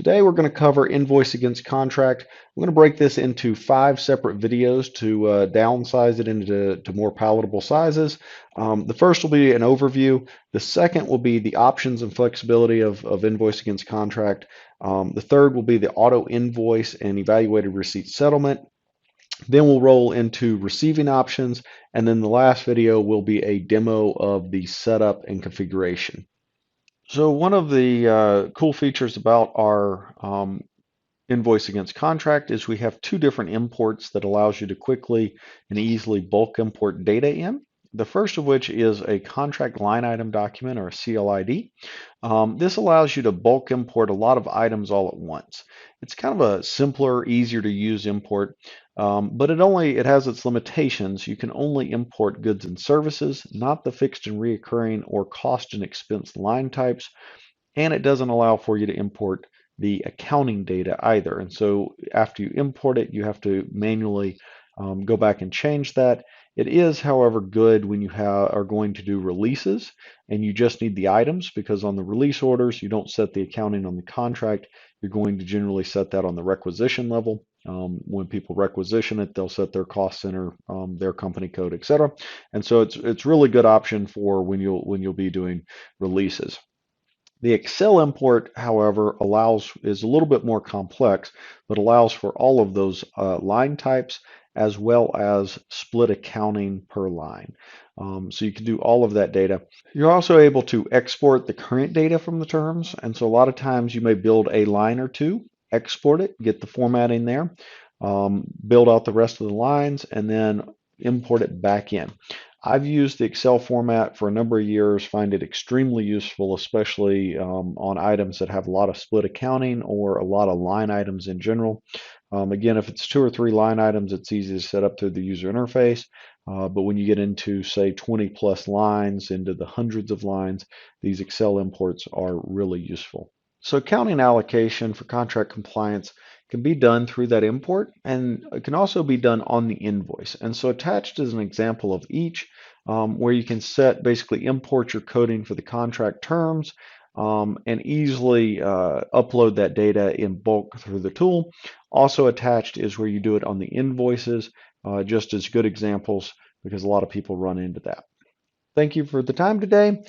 Today we're going to cover invoice against contract. I'm going to break this into 5 separate videos to downsize it into more palatable sizes. The first will be an overview. The second will be the options and flexibility of invoice against contract. The third will be the auto invoice and evaluated receipt settlement. Then we'll roll into receiving options, and then the last video will be a demo of the setup and configuration. So one of the cool features about our invoice against contract is we have 2 different imports that allows you to quickly and easily bulk import data in. The first of which is a contract line item document, or a CLID. This allows you to bulk import a lot of items all at once. It's kind of a simpler, easier to use import, but it has its limitations. You can only import goods and services, not the fixed and reoccurring or cost and expense line types, and it doesn't allow for you to import the accounting data either. And so after you import it, you have to manually go back and change that. It is, however, good when you are going to do releases and you just need the items, because on the release orders, you don't set the accounting on the contract. You're going to generally set that on the requisition level. When people requisition it, they'll set their cost center, their company code, etc. And so it's really good option for when you'll be doing releases. The Excel import, however, is a little bit more complex, but allows for all of those line types as well as split accounting per line. So you can do all of that data. You're also able to export the current data from the terms, and so a lot of times you may build a line or two, export it, get the formatting there, build out the rest of the lines, and then import it back in. I've used the Excel format for a number of years, find it extremely useful, especially on items that have a lot of split accounting or a lot of line items in general. Again, if it's 2 or 3 line items, it's easy to set up through the user interface. But when you get into, say, 20 plus lines, into the hundreds of lines, these Excel imports are really useful. So accounting allocation for contract compliance can be done through that import, and it can also be done on the invoice. And so attached is an example of each, where you can basically import your coding for the contract terms, and easily upload that data in bulk through the tool. Also attached is where you do it on the invoices, just as good examples, because a lot of people run into that. Thank you for the time today.